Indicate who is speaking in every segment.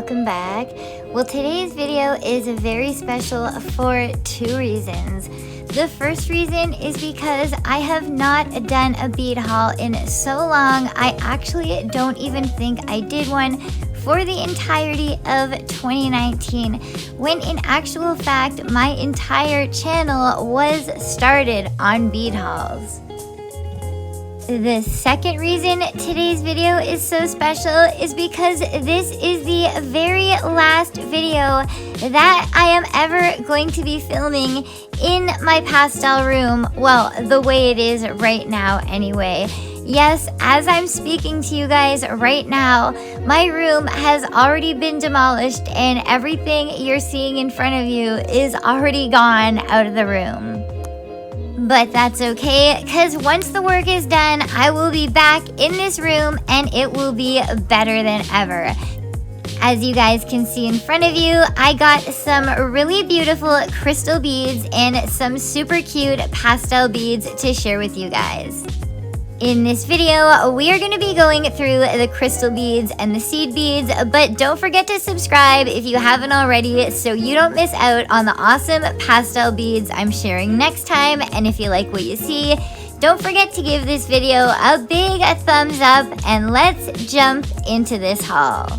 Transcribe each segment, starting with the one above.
Speaker 1: welcome back. Well, today's video is very special for two reasons. The first reason is because I have not done a bead haul in so long. I actually don't even think I did one for the entirety of 2019, when in actual fact my entire channel was started on bead hauls. The second reason today's video is so special is because this is the very last video that I am ever going to be filming in my pastel room. Well, the way it is right now anyway. Yes, as I'm speaking to you guys right now, my room has already been demolished and everything you're seeing in front of you is already gone out of the room. But that's okay, because once the work is done, I will be back in this room and it will be better than ever. As you guys can see in front of you, I got some really beautiful crystal beads and some super cute pastel beads to share with you guys. In this video, we are going to be going through the crystal beads and the seed beads, but don't forget to subscribe if you haven't already so you don't miss out on the awesome pastel beads I'm sharing next time. And if you like what you see, don't forget to give this video a big thumbs up, and let's jump into this haul.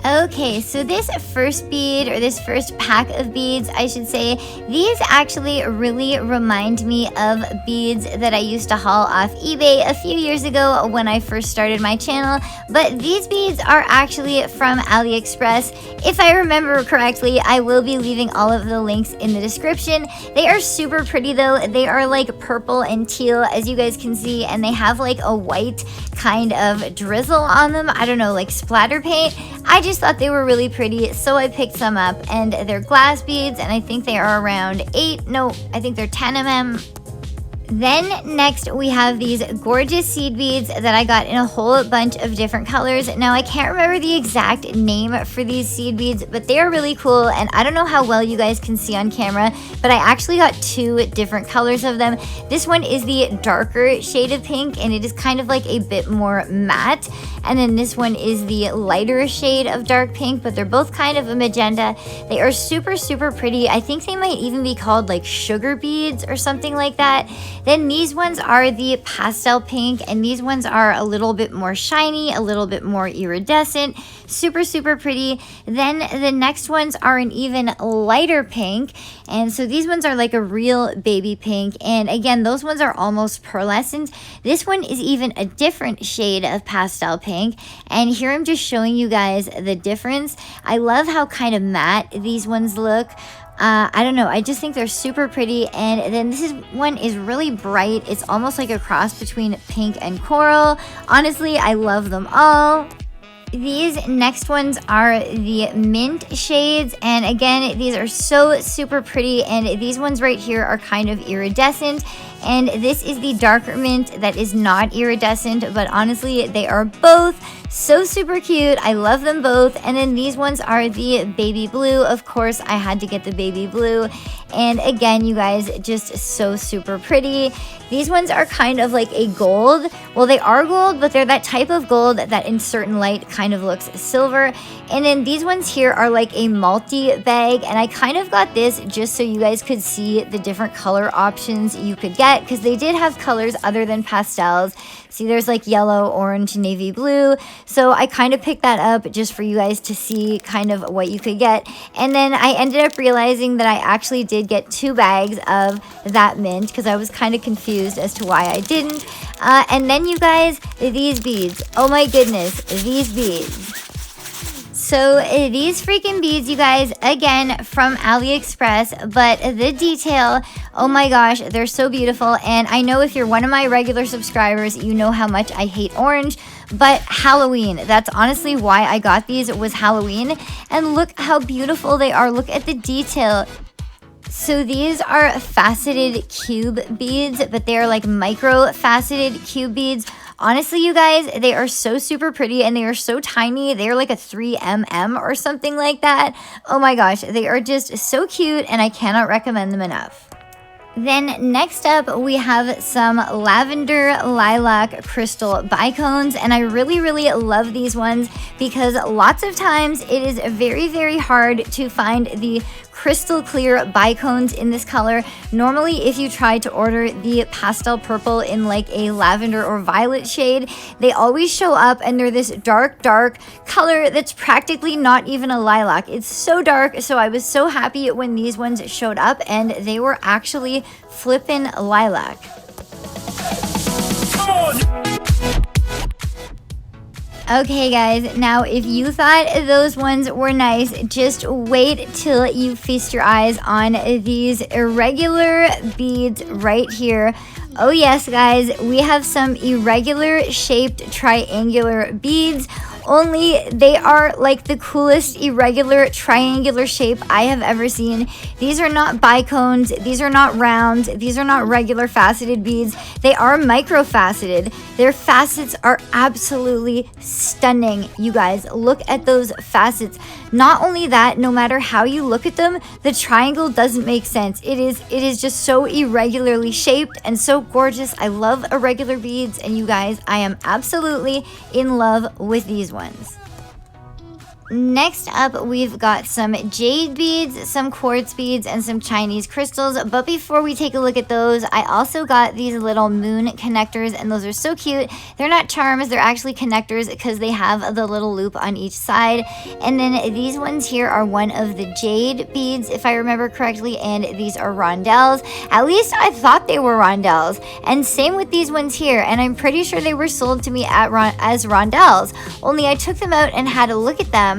Speaker 1: Okay, so this first bead, or this first pack of beads, I should say, these actually really remind me of beads that I used to haul off eBay a few years ago when I first started my channel. But these beads are actually from Aliexpress. If I remember correctly, I will be leaving all of the links in the description. They are super pretty though. They are like purple and teal, as you guys can see, and they have like a white kind of drizzle on them. I don't know, like splatter paint. I just thought they were really pretty, so I picked some up, and they're glass beads, and I think they are around 10 mm. Then next we have these gorgeous seed beads that I got in a whole bunch of different colors. Now I can't remember the exact name for these seed beads, but they are really cool, and I don't know how well you guys can see on camera, but I actually got two different colors of them. This one is the darker shade of pink, and it is kind of like a bit more matte, and then this one is the lighter shade of dark pink, but they're both kind of a magenta. They are super pretty. I think they might even be called like sugar beads or something like that. Then these ones are the pastel pink, and these ones are a little bit more shiny, a little bit more iridescent, super pretty. Then the next ones are an even lighter pink, and so these ones are like a real baby pink, and again, those ones are almost pearlescent. This one is even a different shade of pastel pink, and here I'm just showing you guys the difference. I love how kind of matte these ones look. I don't know, I just think they're super pretty. And then this one is really bright. It's almost like a cross between pink and coral. Honestly, I love them all. These next ones are the mint shades, and again, these are so super pretty, and these ones right here are kind of iridescent, and this is the darker mint that is not iridescent, but honestly they are both so super cute. I love them both. And then these ones are the baby blue. Of course, I had to get the baby blue, and again, you guys, just so super pretty. These ones are kind of like a gold. Well, they are gold, but they're that type of gold that in certain light kind of looks silver. And then these ones here are like a multi-bag, and I kind of got this just so you guys could see the different color options you could get, because they did have colors other than pastels. See, there's like yellow, orange, navy blue. So I kind of picked that up just for you guys to see kind of what you could get. And then I ended up realizing that I actually did get 2 bags of that mint, because I was kind of confused as to why I didn't. And then you guys, these beads. Oh my goodness, these beads. So these freaking beads, you guys, again from Aliexpress, but the detail, oh my gosh, they're so beautiful. And I know if you're one of my regular subscribers, you know how much I hate orange, but Halloween, that's honestly why I got these, was Halloween. And look how beautiful they are. Look at the detail. So these are faceted cube beads, but they're like micro faceted cube beads. Honestly, you guys, they are so super pretty, and they are so tiny. They are like a 3 mm or something like that. Oh my gosh, they are just so cute, and I cannot recommend them enough. Then next up, we have some lavender lilac crystal bicones, and I really love these ones because lots of times it is very hard to find the crystal clear bicones in this color. Normally, if you try to order the pastel purple in like a lavender or violet shade, they always show up and they're this dark color that's practically not even a lilac. It's so dark, so I was so happy when these ones showed up and they were actually flippin' lilac. Come on. Okay guys, now if you thought those ones were nice, just wait till you feast your eyes on these irregular beads right here. Oh yes guys, we have some irregular shaped triangular beads. Only they are like the coolest irregular triangular shape I have ever seen. These are not bicones, these are not rounds, these are not regular faceted beads. They are micro-faceted. Their facets are absolutely stunning, you guys. Look at those facets. Not only that, no matter how you look at them, the triangle doesn't make sense. It is just so irregularly shaped and so gorgeous. I love irregular beads, and you guys, I am absolutely in love with these ones. Next up, we've got some jade beads, some quartz beads, and some Chinese crystals. But before we take a look at those, I also got these little moon connectors, and those are so cute. They're not charms, they're actually connectors because they have the little loop on each side. And then these ones here are one of the jade beads, if I remember correctly, and these are rondelles. At least I thought they were rondelles. And same with these ones here, and I'm pretty sure they were sold to me as rondelles. Only I took them out and had a look at them.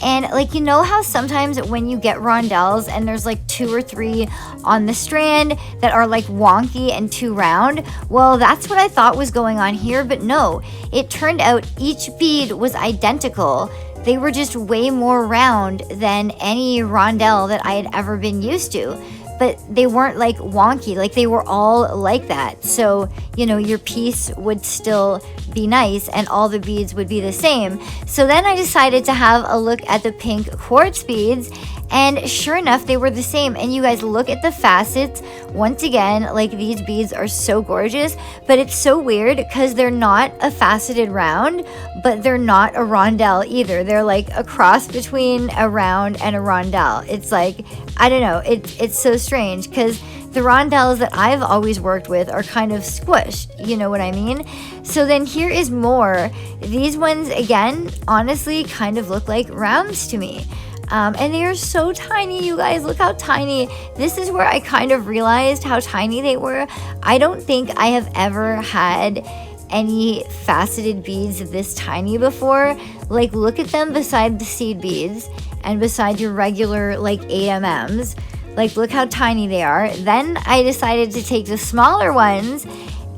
Speaker 1: And like, you know how sometimes when you get rondelles and there's like 2 or 3 on the strand that are like wonky and too round? Well, that's what I thought was going on here, but no, it turned out each bead was identical. They were just way more round than any rondelle that I had ever been used to. But they weren't like wonky, like they were all like that. So, you know, your piece would still be nice and all the beads would be the same. So then I decided to have a look at the pink quartz beads, and sure enough, they were the same. And you guys, look at the facets. Once again, like, these beads are so gorgeous, but it's so weird because they're not a faceted round, but they're not a rondelle either. They're like a cross between a round and a rondelle. It's like, I don't know, it's so strange because the rondelles that I've always worked with are kind of squished, you know what I mean? So then here is more. These ones, again, honestly kind of look like rounds to me. And they are so tiny, you guys. Look how tiny. This is where I kind of realized how tiny they were. I don't think I have ever had any faceted beads this tiny before. Like, look at them beside the seed beads and beside your regular like 8mm. Like, look how tiny they are. Then I decided to take the smaller ones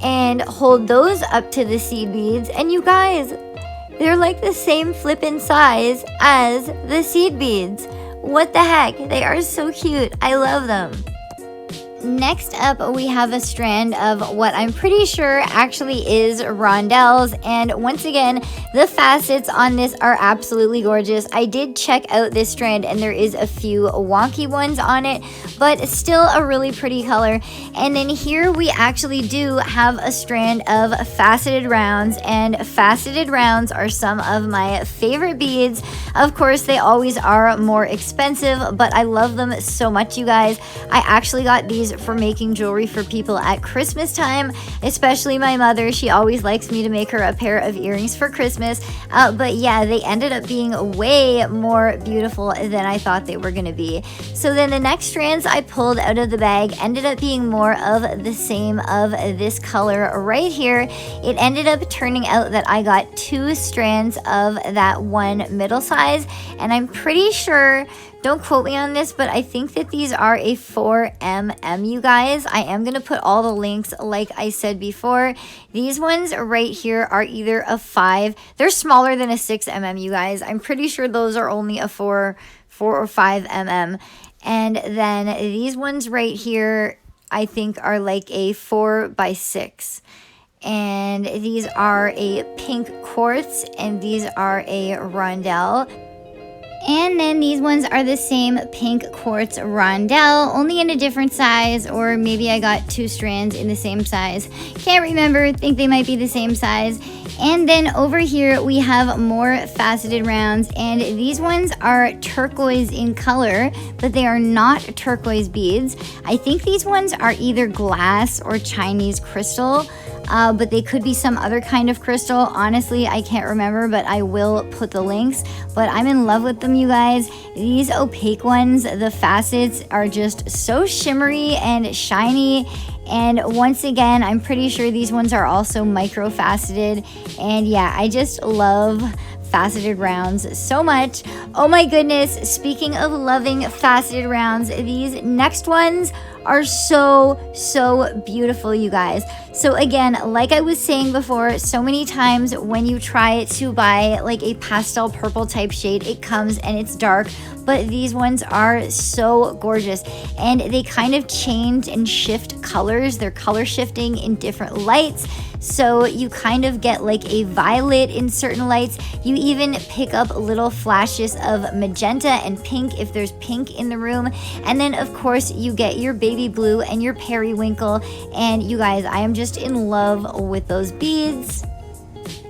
Speaker 1: and hold those up to the seed beads, and you guys, they're like the same flippin' size as the seed beads. What the heck? They are so cute. I love them. Next up, we have a strand of what I'm pretty sure actually is rondelles, and once again, the facets on this are absolutely gorgeous. I did check out this strand and there is a few wonky ones on it, but still a really pretty color. And then here we actually do have a strand of faceted rounds, and faceted rounds are some of my favorite beads. Of course, they always are more expensive, but I love them so much, you guys. I actually got these for making jewelry for people at Christmas time, especially my mother. She always likes me to make her a pair of earrings for Christmas. But yeah, they ended up being way more beautiful than I thought they were gonna be. So then the next strands I pulled out of the bag ended up being more of the same of this color right here. It ended up turning out that I got 2 strands of that one middle size, and I'm pretty sure, don't quote me on this, but I think that these are a 4mm, you guys. I am going to put all the links like I said before. These ones right here are either a 5. They're smaller than a 6mm, you guys. I'm pretty sure those are only a 4 or 5mm. And then these ones right here, I think, are like a 4x6. And these are a pink quartz, and these are a rondelle. And then these ones are the same pink quartz rondelle, only in a different size, or maybe I got 2 strands in the same size. Can't remember, think they might be the same size. And then over here we have more faceted rounds, and these ones are turquoise in color, but they are not turquoise beads. I think these ones are either glass or Chinese crystal. But they could be some other kind of crystal. Honestly, I can't remember, but I will put the links. But I'm in love with them, you guys. These opaque ones, the facets are just so shimmery and shiny. And once again, I'm pretty sure these ones are also micro faceted. And yeah, I just love faceted rounds so much. Oh my goodness, speaking of loving faceted rounds, these next ones are so beautiful, you guys. So again, like I was saying before, so many times when you try to buy like a pastel purple type shade, it comes and it's dark, but these ones are so gorgeous, and they kind of change and shift colors. They're color shifting in different lights, so you kind of get like a violet in certain lights. You even pick up little flashes of magenta and pink if there's pink in the room, and then of course you get your baby blue and your periwinkle. And you guys, I am just in love with those beads.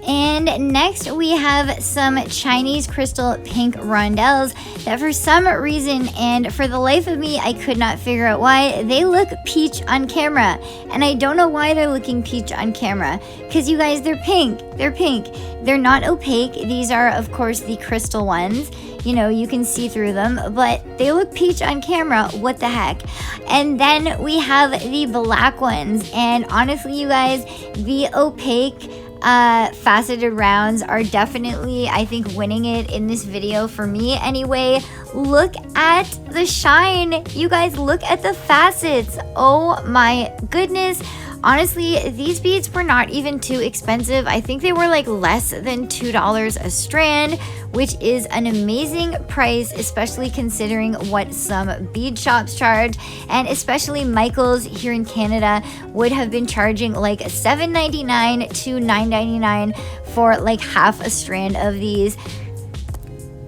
Speaker 1: And next we have some Chinese crystal pink rondelles that for some reason, and for the life of me, I could not figure out why, they look peach on camera. And I don't know why they're looking peach on camera, because you guys, they're pink. They're pink. They're not opaque. These are, of course, the crystal ones. You know, you can see through them, but they look peach on camera. What the heck? And then we have the black ones. And honestly, you guys, the opaque faceted rounds are definitely, I think, winning it in this video for me anyway. Look at the shine, you guys. Look at the facets. Oh my goodness. Honestly, these beads were not even too expensive. I think they were like less than $2 a strand, which is an amazing price, especially considering what some bead shops charge. And especially Michael's here in Canada would have been charging like $7.99 to $9.99 for like half a strand of these.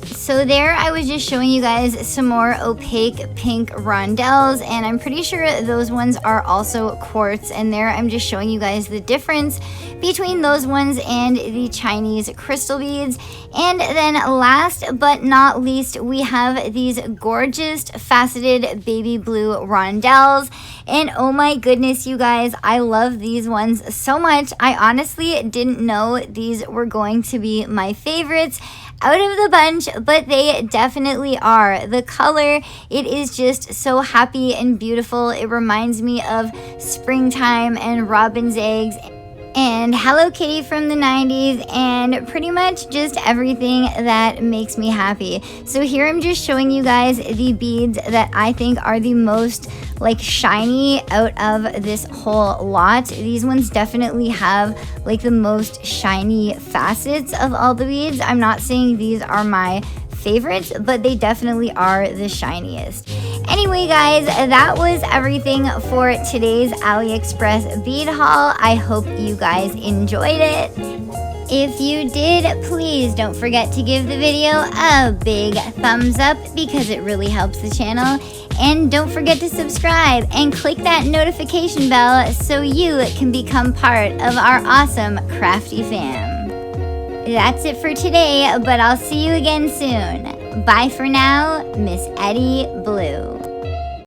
Speaker 1: So there I was just showing you guys some more opaque pink rondelles, and I'm pretty sure those ones are also quartz, and there I'm just showing you guys the difference between those ones and the Chinese crystal beads. And then last but not least, we have these gorgeous faceted baby blue rondelles. And oh my goodness, you guys, I love these ones so much. I honestly didn't know these were going to be my favorites out of the bunch, but they definitely are. The color, it is just so happy and beautiful. It reminds me of springtime and robin's eggs and Hello Kitty from the 90s, and pretty much just everything that makes me happy. So here I'm just showing you guys the beads that I think are the most like shiny out of this whole lot. These ones definitely have like the most shiny facets of all the beads. I'm not saying these are my favorites, but they definitely are the shiniest. Anyway, guys, that was everything for today's AliExpress bead haul. I hope you guys enjoyed it. If you did, please don't forget to give the video a big thumbs up because it really helps the channel. And don't forget to subscribe and click that notification bell so you can become part of our awesome crafty fam. That's it for today, but I'll see you again soon. Bye for now, Miss Eddie Blue.